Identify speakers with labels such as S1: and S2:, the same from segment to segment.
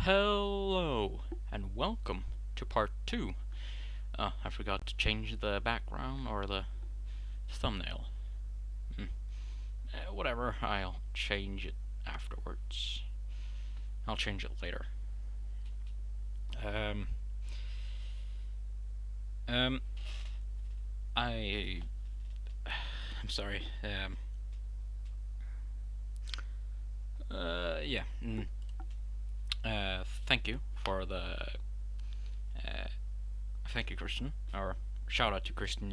S1: Hello, and welcome to part 2. I forgot to change the background or the thumbnail. Whatever, I'll change it afterwards. I'll change it later. Um, um, I, I'm sorry. Yeah. Thank you for the, thank you, Christian, or shout out to Christian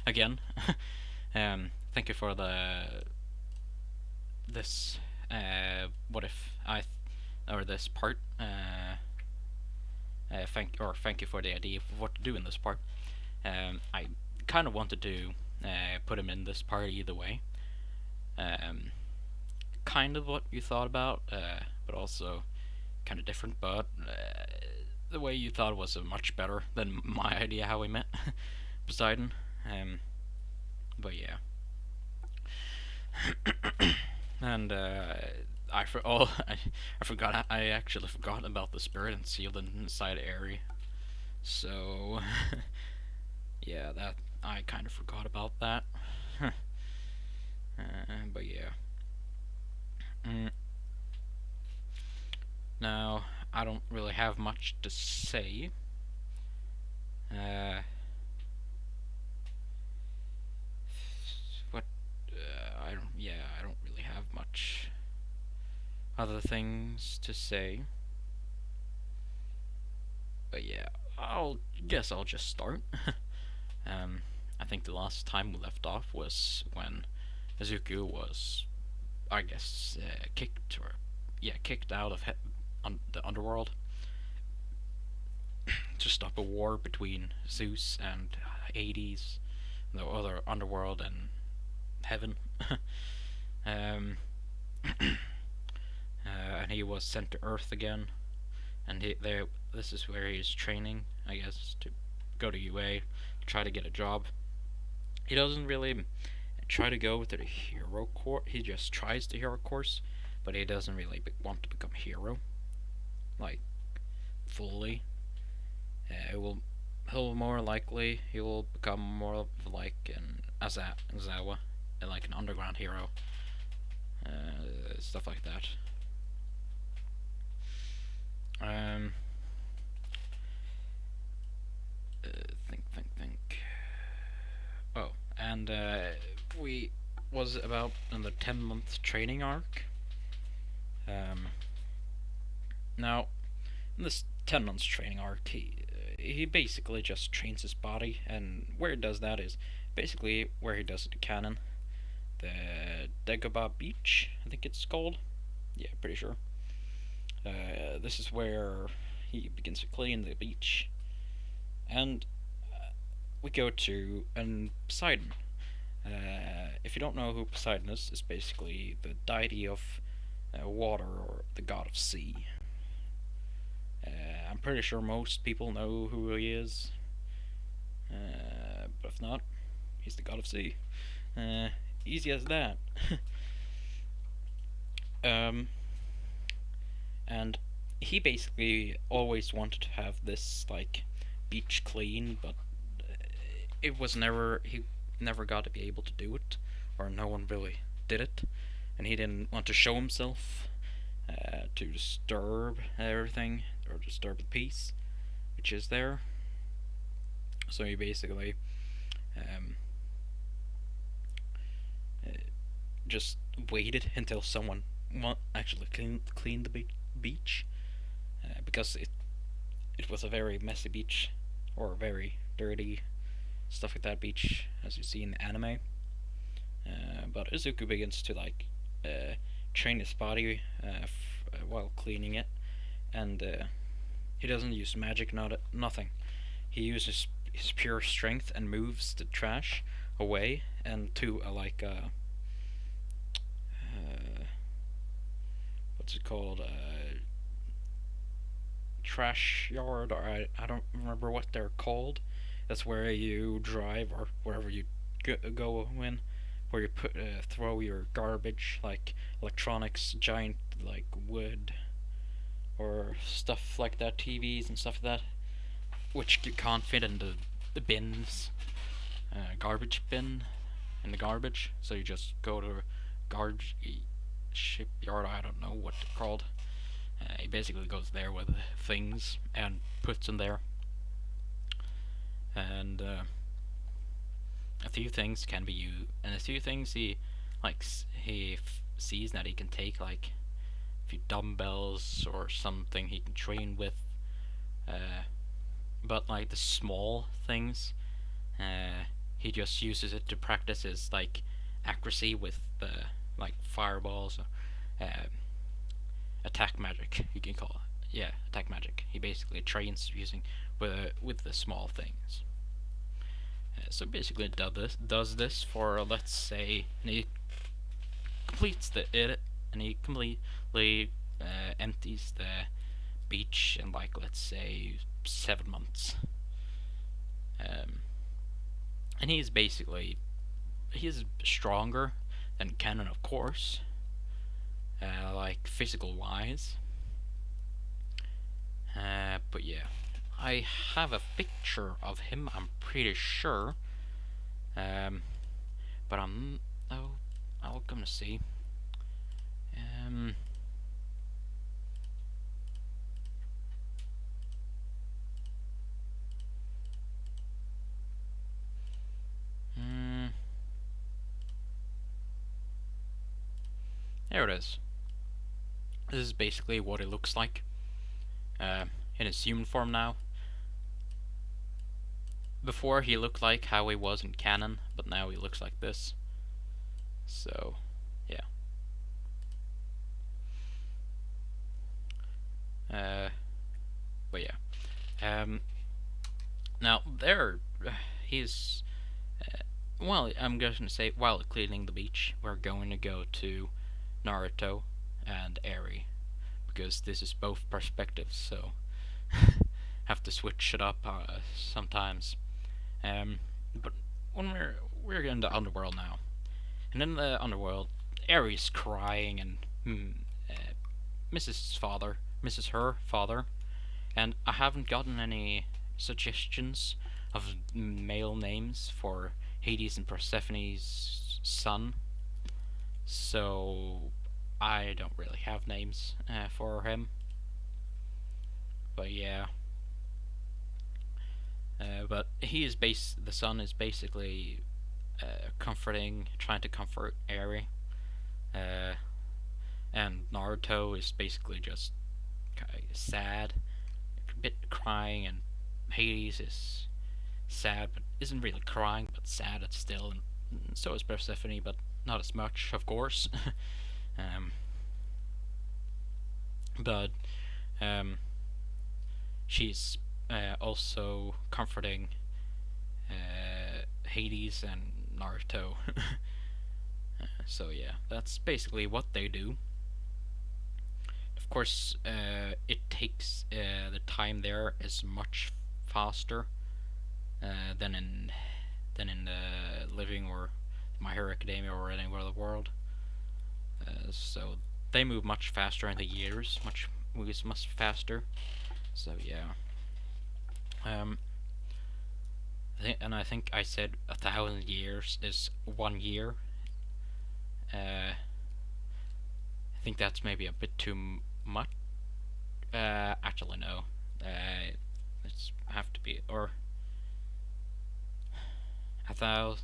S1: again. Thank you for this, what if or this part, thank you for the idea of what to do in this part. I kind of wanted to put him in this part either way. Kind of what you thought about, but also kind of different. But the way you thought was much better than my idea how we met Poseidon. But yeah. And I forgot. I actually forgot about the spirit and sealed inside Airy. So yeah, that I kind of forgot about that. But yeah. Now I don't really have much to say. What? I don't. Yeah, I don't really have much other things to say. But yeah, I'll just start. I think the last time we left off was when Izuku was, I guess, kicked out of the underworld to stop a war between Zeus and Hades, the other underworld, and heaven. um, and he was sent to Earth again, and this is where he's training, I guess, to go to UA, to try to get a job. He doesn't really try to go with the hero course. He just tries the hero course, but he doesn't really want to become a hero, like fully. He'll more likely he will become more of like an Azawa, like an underground hero, stuff like that. Think. Oh, and we was about in the 10-month training arc. Now, in this 10 months training arc, he basically just trains his body, and where he does that is basically where he does the canon, the Dagobah Beach, I think it's called. Yeah, pretty sure. This is where he begins to clean the beach, and we go to Poseidon. If you don't know who Poseidon is, it's basically the deity of water, or the god of sea. I'm pretty sure most people know who he is, but if not, he's the god of sea. Easy as that. And he basically always wanted to have this like beach clean, but he never got to be able to do it, or no one really did it, and he didn't want to show himself to disturb everything, or disturb the peace which is there. So he basically just waited until someone actually cleaned the beach, because it was a very messy beach, or very dirty, stuff like that beach, as you see in the anime. But Izuku begins to train his body while cleaning it, and he doesn't use magic, nothing. He uses his pure strength and moves the trash away and to what's it called? Trash yard, or I don't remember what they're called. That's where you drive, or wherever you go in, where you throw your garbage, like electronics, giant like wood, or stuff like that, TVs and stuff like that, which you can't fit in the bins, garbage bin in the garbage. So you just go to a garbage shipyard. I don't know what they're called. He basically goes there with things and puts them there, and a few things can be used, and a few things he sees that he can take, like a few dumbbells or something he can train with. Uh, but like the small things, he just uses it to practice his like accuracy with the like fireballs, uh, attack magic. You can call it, yeah, attack magic. He basically trains using with the small things. So basically, does this for, let's say, and he completes it, and he completely empties the beach in, like, let's say 7 months. And he's stronger than Kennen, of course, like physical wise. But yeah, I have a picture of him, I'm pretty sure. But I'll come to see. Um, mm, there it is. This is basically what it looks like in his human form now. Before he looked like how he was in canon, but now he looks like this. So, yeah. But yeah. Now he's well, I'm going to say while cleaning the beach, we're going to go to Naruto and Eri because this is both perspectives, so have to switch it up sometimes. But when we're in the underworld now, and in the underworld, Eri's crying and misses her father, and I haven't gotten any suggestions of male names for Hades and Persephone's son, so I don't really have names for him. But yeah, but the son is basically trying to comfort Eri, uh, and Naruto is basically just sad, a bit crying, and Hades is sad but isn't really crying, but sad at still, and so is Persephone, but not as much, of course. um, but she's also comforting Hades and Naruto. So yeah, that's basically what they do. Of course, it takes the time there is much faster than in the Living or My Hero Academia or anywhere in the world. So they move much faster in the years, much faster. So yeah. I think I said 1,000 years is 1 year. I think that's maybe a bit too much. Actually, no. It's have to be, or 1,000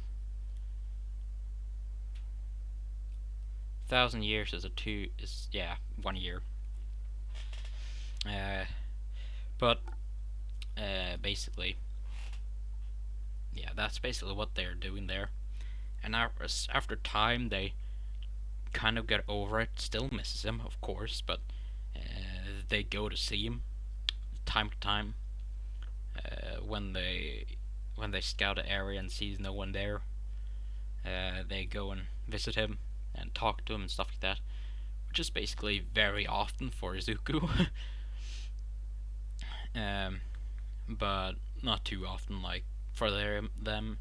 S1: years is yeah, 1 year. But basically, yeah, that's basically what they're doing there. And after time, they kind of get over it. Still misses him, of course, but they go to see him time to time. When they scout the area and sees no one there, they go and visit him and talk to him and stuff like that, which is basically very often for Izuku. But not too often. Like for them,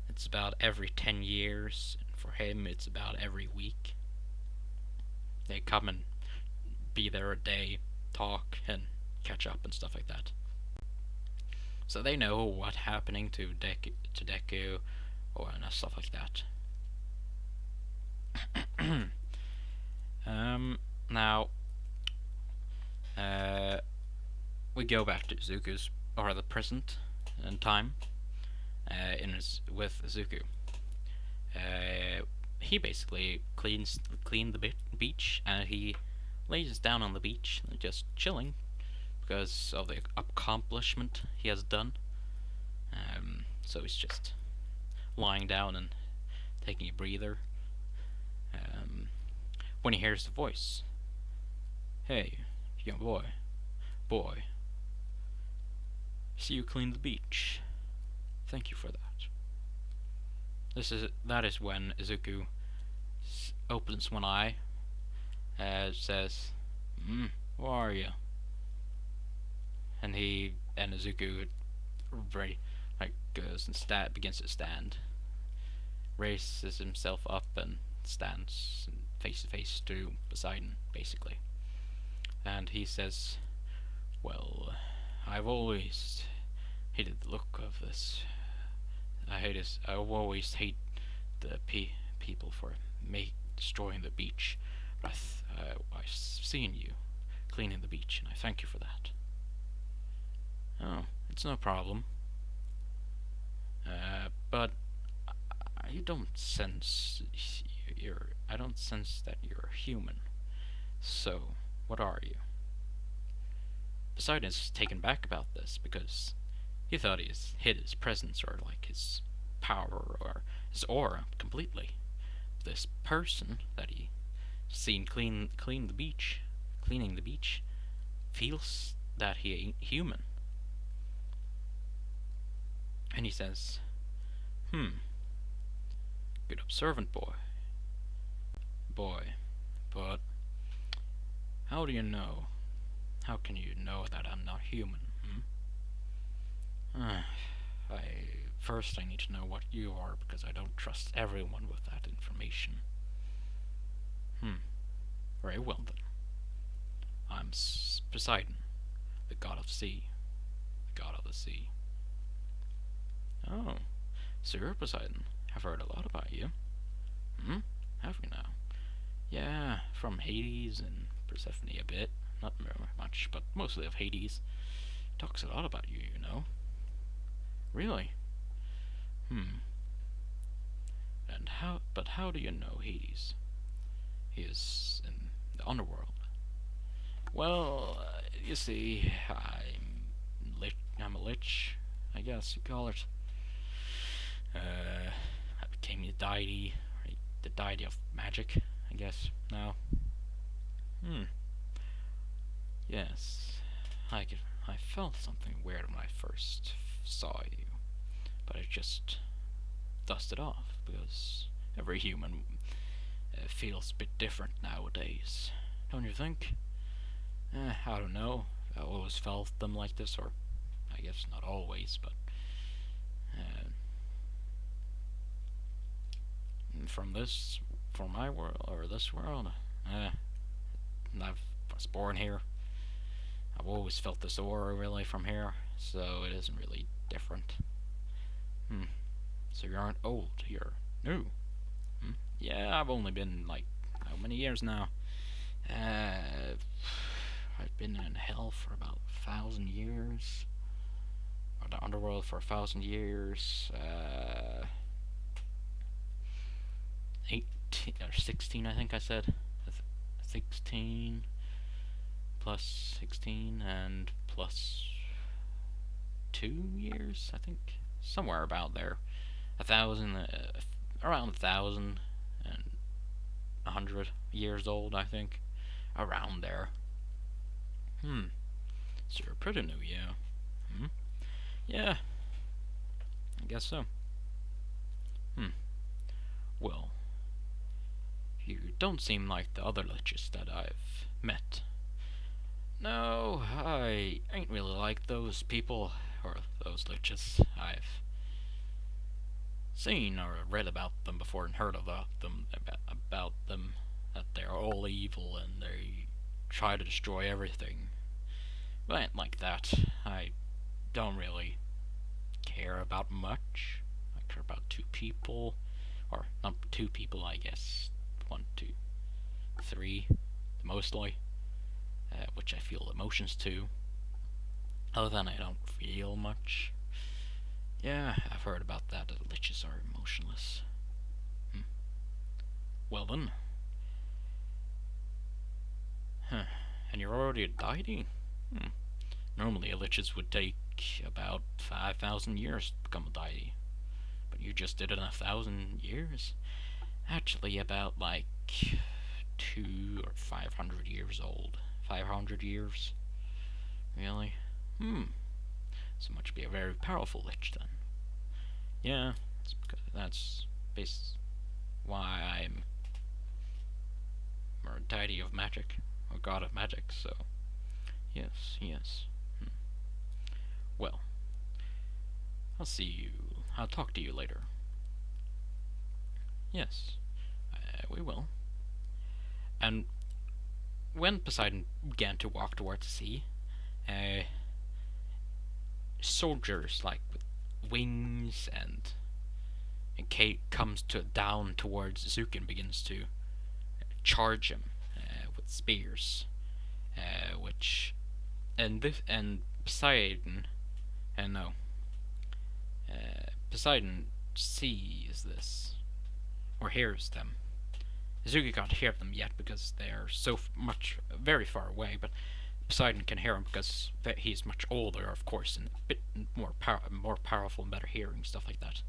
S1: it's about every 10 years, and for him, it's about every week. They come and be there a day, talk and catch up and stuff like that. So they know what's happening to Deku or stuff like that. Now, uh, we go back to Zuko's or the present in time. With Zuko, he basically cleaned the beach, and he lays down on the beach just chilling because of the accomplishment he has done. So he's just lying down and taking a breather. When he hears the voice, "Hey, young boy, see you clean the beach. Thank you for that." That is when Izuku opens one eye, says, "Who are you?" And Izuku goes and begins to stand, raises himself up and stands face to face to Poseidon, basically. And he says, "Well, I've always hated the look of this. I always hate the people for destroying the beach. But I've seen you cleaning the beach, and I thank you for that." "Oh, it's no problem. But I don't sense that you're human. So, what are you?" Poseidon is taken back about this because he thought he hid his presence or his power or his aura completely. This person that he seen cleaning the beach, feels that he ain't human. And he says, "Good observant boy. But how do you know? How can you know that I'm not human? I need to know what you are, because I don't trust everyone with that information." Very well then. I'm Poseidon, the god of sea. God of the sea. "Oh, so you're Poseidon. I've heard a lot about you." Have you now?" "Yeah, from Hades and Persephone a bit. Not very much, but mostly of Hades. Talks a lot about you, you know." "Really? But how do you know Hades? He is in the underworld." "Well, you see, I'm a lich, I guess you call it. I became the deity of magic, I guess, now." "Yes, I felt something weird when I first saw you, but I just dusted off, because every human feels a bit different nowadays. Don't you think?" "I don't know. I always felt them like this, or I guess not always, but from my world, or this world, I was born here. I've always felt this aura really from here, so it isn't really different." "So you aren't old, you're new?" "Yeah, I've only been how many years now? I've been in hell for about 1,000 years, or the underworld for 1,000 years. 18 or 16, I think I said. 16 plus 16 and plus 2 years, I think, somewhere about there. 1,000, around 1,000 and 100 years old, I think, around there. So you're pretty new, yeah." "Yeah, I guess so." "Well, you don't seem like the other liches that I've met." "No, I ain't really like those people, or those liches. I've seen or read about them before and heard about them, that they're all evil and they try to destroy everything. But I ain't like that. I don't really care about much. I care about two people, or not two people, I guess. One, two, three, mostly, which I feel emotions to. Other than I don't feel much. Yeah, I've heard about that. That liches are emotionless. Well then. Huh. And you're already dying? Normally, a liches would take about 5,000 years to become a deity. But you just did it in 1,000 years? Actually, about like 200 or 500 years old. 500 years? Really? So much be a very powerful lich then. Yeah, that's based why I'm a deity of magic, or god of magic, so yes, yes. Well, I'll see you. I'll talk to you later. Yes, we will. And when Poseidon began to walk towards the sea, soldiers like with wings and Kate comes down towards Zuko and begins to charge him with spears, which and Poseidon, and no, Poseidon sees this or hears them. Zuko can't hear them yet because they are so much very far away, but Poseidon can hear him because he's much older, of course, and a bit more powerful and better hearing, stuff like that.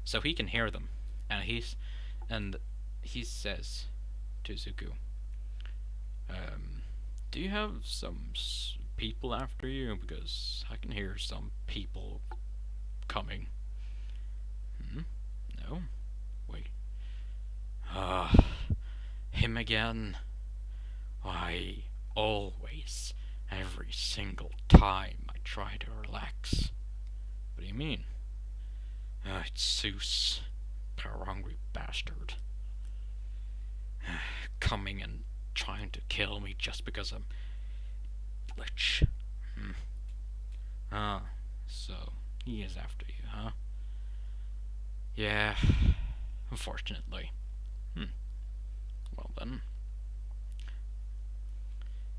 S1: So he can hear them, and he says to Zuko, "Do you have some people after you? Because I can hear some people coming." No. Wait. Him again. Why, always, every single time I try to relax. What do you mean? It's Zeus, power-hungry bastard, coming and trying to kill me just because I'm lich. So he is after you, huh? Yeah, unfortunately. Well then,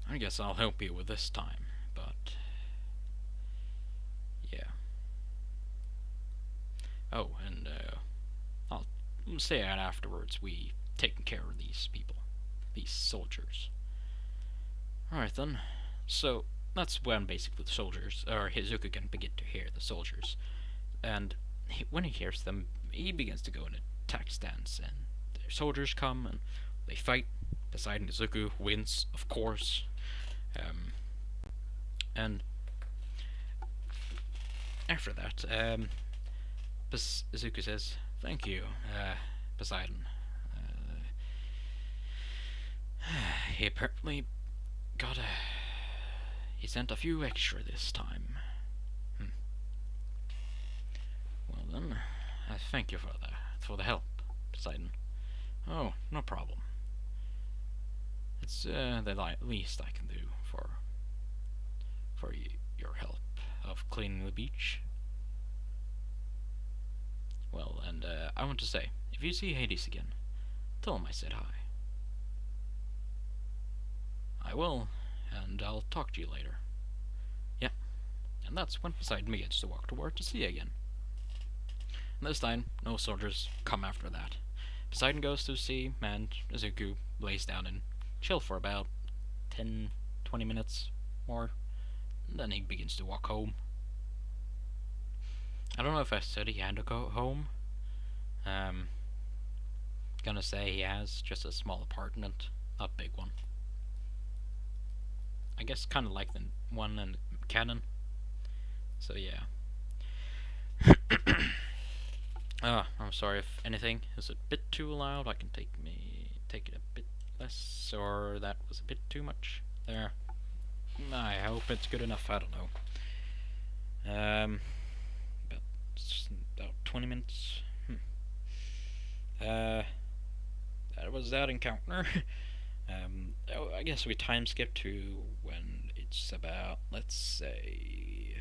S1: I guess I'll help you with this time, but yeah. Oh, and I'll say that afterwards we taken care of these people, these soldiers. Alright then, so that's when basically the soldiers, or Hizuka can begin to hear the soldiers, and when he hears them, he begins to go in attack stance, and the soldiers come and they fight. Poseidon Izuku wins, of course, and after that, Izuku says, "Thank you, Poseidon." He apparently got a. He sent a few extra this time. Well then, thank you for the help, Poseidon. Oh, no problem. It's the least I can do for your help of cleaning the beach. Well, and I want to say, if you see Hades again, tell him I said hi. I will, and I'll talk to you later. Yeah, and that's when Poseidon begins to walk toward the sea again. And this time, no soldiers come after that. Poseidon goes to sea, and Izuku lays down and chill for about 10-20 minutes more. And then he begins to walk home. I don't know if I said he had to go home. Gonna say he has just a small apartment, not a big one. I guess kind of like the one in Canon. So yeah. I'm sorry if anything is a bit too loud. I can take it a bit less, or that was a bit too much. There. I hope it's good enough. I don't know. About 20 minutes. That was that encounter. I guess we time skipped to when it it's about, let's say,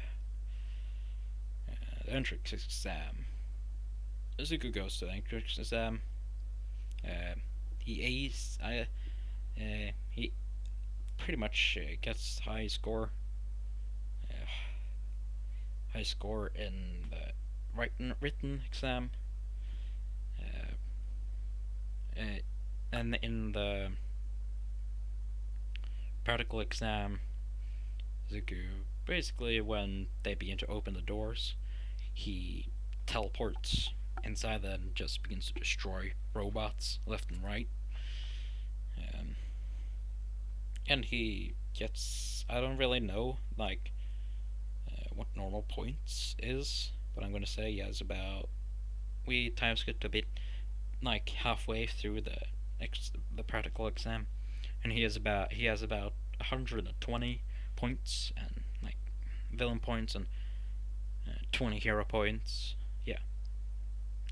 S1: the entrance exam. Izuku goes to the entrance exam. Uh, he ace. He pretty much gets high score in the written exam, uh, uh, and in the practical exam, Zuko basically when they begin to open the doors, he teleports inside them and just begins to destroy robots left and right. Um, and he gets, I don't really know like what normal points is, but I'm gonna say he has about, we time skipped a bit like halfway through the practical exam, and he has about 120 points and like villain points and 20 hero points. Yeah,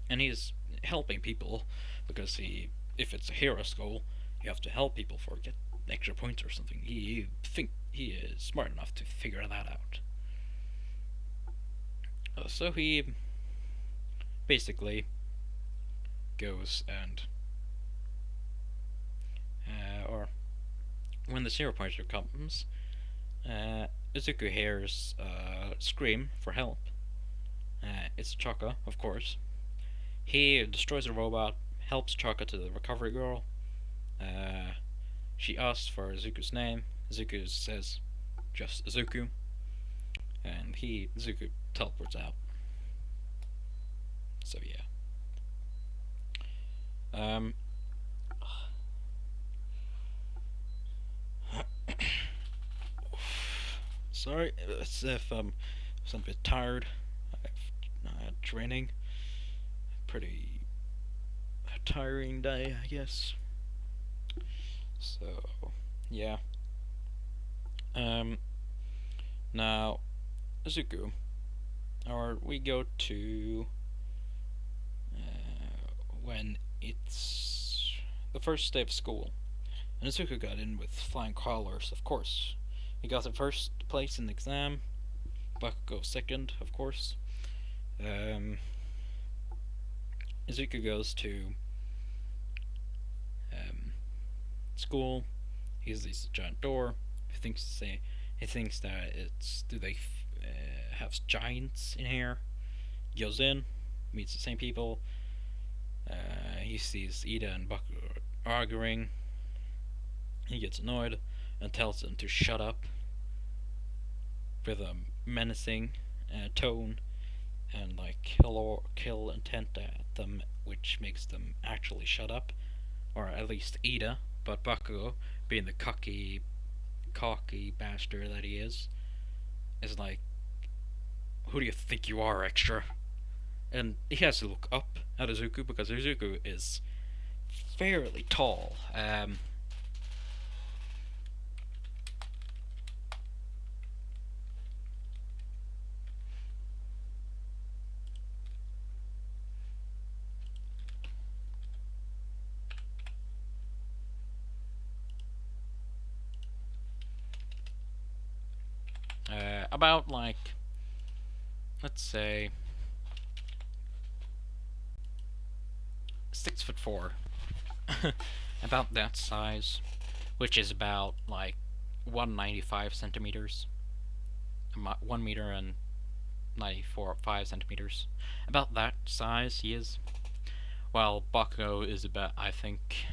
S1: and he's helping people because he, if it's a hero school, you have to help people for get extra points or something. He think he is smart enough to figure that out. So he basically goes and or when the zero pointer comes, Izuku hears a scream for help. It's Chaka, of course. He destroys a robot, helps Chaka to the recovery girl. Uh, she asks for Izuku's name. Izuku says just Izuku, and Izuku teleports out. So yeah. Um, sorry if I'm a bit tired. I've had training. Pretty tiring day, I guess. So yeah. Um, now Izuku, or we go to when it's the first day of school, and Izuku got in with flying colors, of course. He got the first place in the exam. Bakugo second, of course. Um, Izuku goes to um, school. He sees a giant door. He thinks that it's, do they have giants in here? He goes in, meets the same people. He sees Ida and Bakugo arguing. He gets annoyed and tells them to shut up with a menacing tone and like kill intent at them, which makes them actually shut up, or at least Ida. But Bakugo, being the cocky bastard that he is like, who do you think you are, extra? And he has to look up at Izuku because Izuku is fairly tall. About like, let's say 6'4", about that size, which is about like 195 centimeters, 1 meter and 5 centimeters. About that size he is. While Bakugo is about, I think,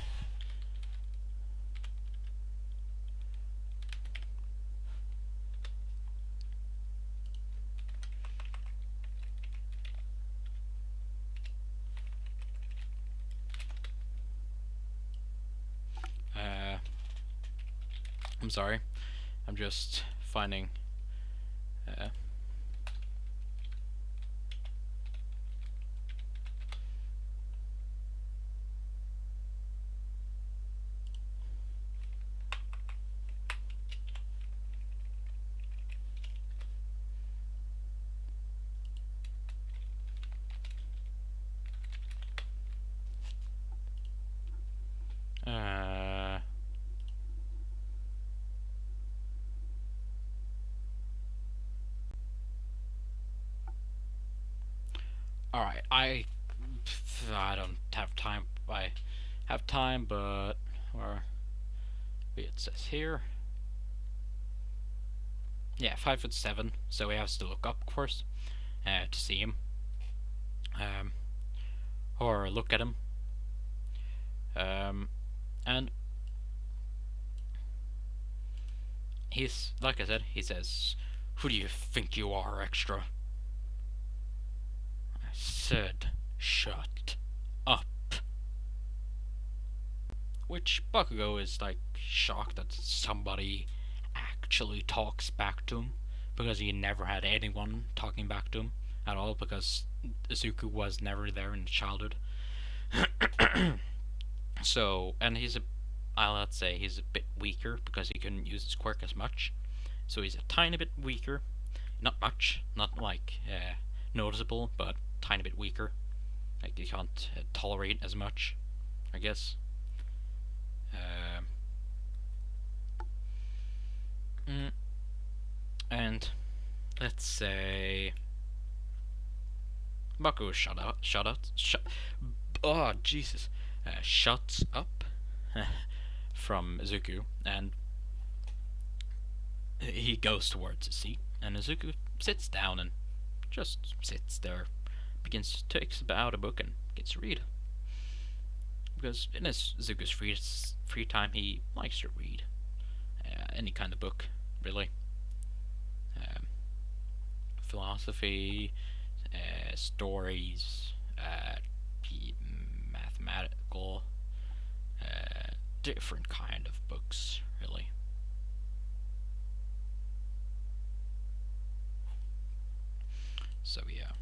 S1: I'm sorry, I'm just finding uh, uh, Alright, I don't have time. I have time, but or it says here. Yeah, 5'7", so he has to look up, of course, to see him, um, or look at him, and he's like I said. He says, "Who do you think you are, extra?" I said, "Shut up." Which Bakugo is like shocked that somebody actually talks back to him, because he never had anyone talking back to him at all, because Izuku was never there in childhood. So, and let's say he's a bit weaker because he couldn't use his quirk as much. So he's a tiny bit weaker. Not much, not like noticeable, but tiny bit weaker. Like he can't tolerate as much, I guess. Um, and let's say Baku oh Jesus, shuts up from Izuku, and he goes towards his seat, and Izuku sits down and just sits there, takes out a book and begins to read. Because in Izuku's free time, he likes to read any kind of book, really. Um, Philosophy, stories, mathematical, different kind of books, really. So yeah.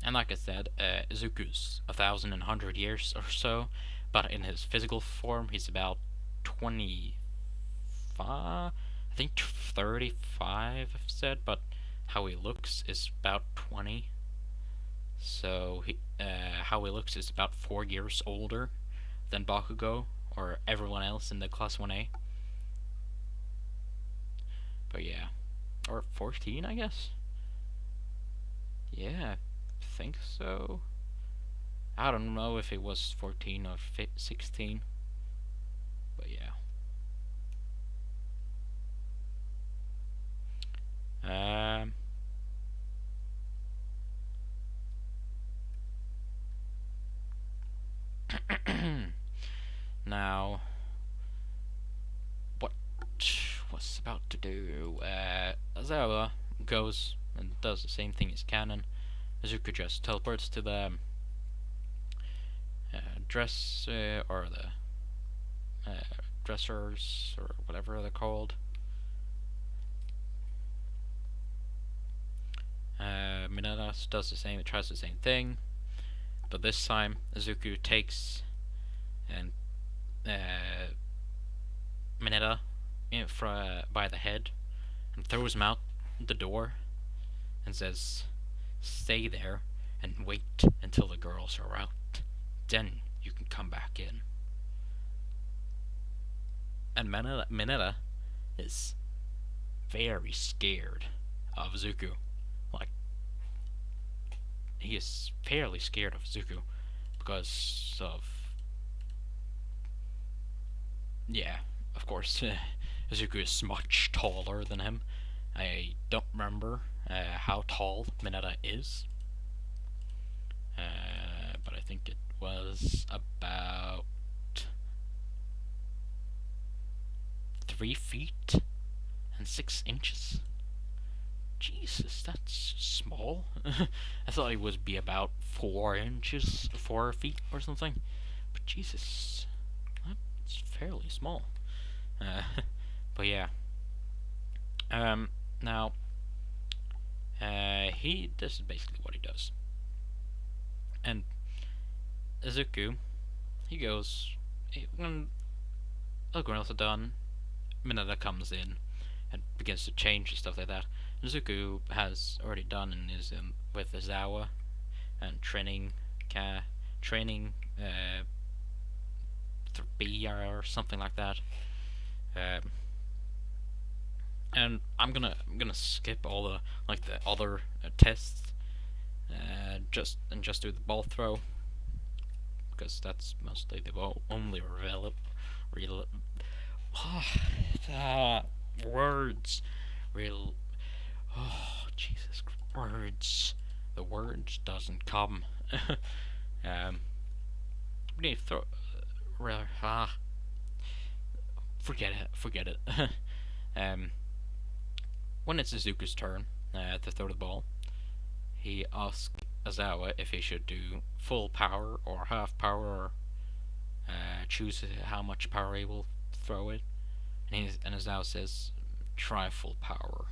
S1: And like I said, Izuku's 1,100 years or so, but in his physical form, he's about 25. I think 35. I've said, but how he looks is about 20. So how he looks is about 4 years older than Bakugo or everyone else in the Class 1A. But yeah, or 14, I guess. Yeah, I think so. I don't know if it was 14 or 16, but yeah. Um, now, what was about to do? Azawa goes and does the same thing as Canon. Izuku just teleports to the dress or the dressers or whatever they're called. Mineta does the same. It tries the same thing, but this time Izuku takes and Mineta by the head and throws him out the door and says, "Stay there and wait until the girls are out. Then you can come back in." And Mineta is very scared of Zuko. Like, he is fairly scared of Zuko because of, yeah, of course, Zuko is much taller than him. I don't remember how tall Mineta is, but I think it was about 3 feet and 6 inches. Jesus, that's small. I thought it would be about 4 inches, 4 feet or something. But Jesus, that's fairly small. But yeah. Now, this is basically what he does. And Izuku, he goes, when the girls are done, Mineta comes in and begins to change and stuff like that. Izuku has already done and is with Izawa and training B or something like that. And I'm gonna skip all the like the other tests, just do the ball throw because that's mostly the only real ah, words real Jesus words the words doesn't come. um, we need to throw forget it. um, when it's Izuku's turn to throw the ball, he asks Azawa if he should do full power or half power, or choose how much power he will throw it. And Azawa says, try full power.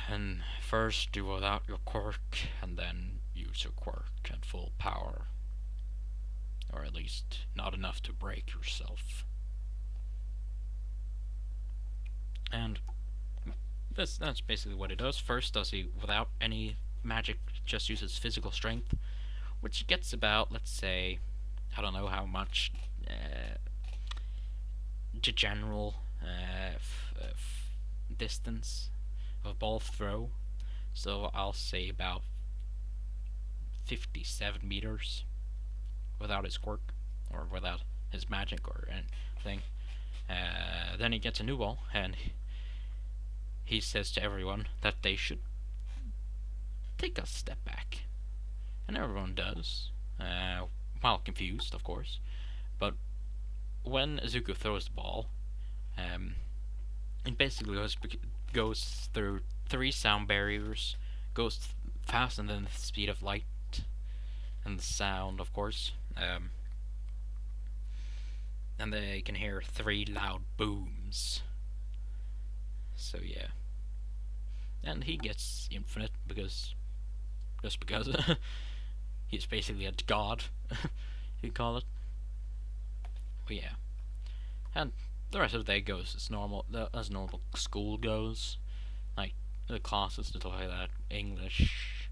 S1: And first do without your quirk, and then use your quirk at full power. Or at least not enough to break yourself. And that's basically what he does. First does he without any magic, just uses physical strength, which gets about, let's say, I don't know how much to general distance of ball throw. So I'll say about 57 meters without his quirk or without his magic or anything. Then he gets a new ball and he says to everyone that they should take a step back, and everyone does, while confused, of course. But when Izuku throws the ball, it basically goes through 3 sound barriers, goes faster than the speed of light and the sound, of course. And they can hear 3 loud booms. So yeah, and he gets infinite because he's basically a god, you call it. But yeah, and the rest of the day goes as normal, as normal school goes, like the classes to like that, English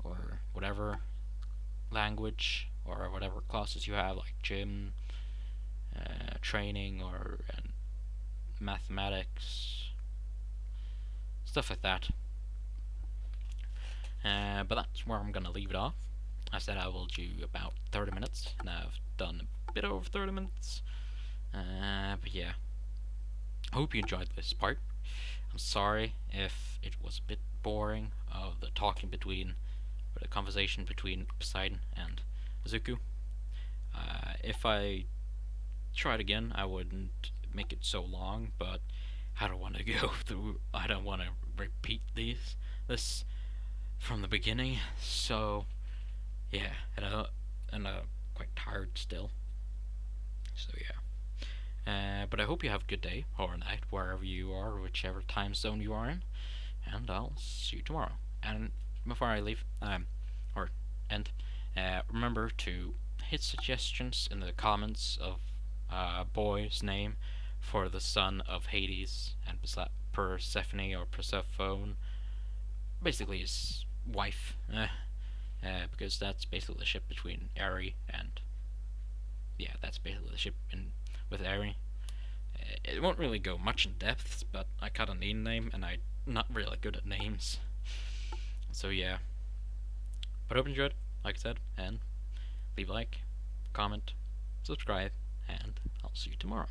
S1: or whatever language or whatever classes you have, like gym, training, or mathematics, stuff like that. But that's where I'm gonna leave it off. I said I will do about 30 minutes, and I've done a bit over 30 minutes. But yeah, I hope you enjoyed this part. I'm sorry if it was a bit boring of the talking between, or the conversation between Poseidon and Izuku. If I tried again, I wouldn't make it so long, but I don't want to go through. I don't want to repeat this from the beginning. So yeah, and quite tired still. So yeah. But I hope you have a good day or night wherever you are, whichever time zone you are in, and I'll see you tomorrow. And before I leave, or end, remember to hit suggestions in the comments of boy's name for the son of Hades and Persephone or Persephone, basically his wife, because that's basically the ship between Ares and that's basically the ship with Ares. It won't really go much in depth, but I got a name and I'm not really good at names. So yeah. But I hope you enjoyed, like I said, and leave a like, comment, subscribe, and I'll see you tomorrow.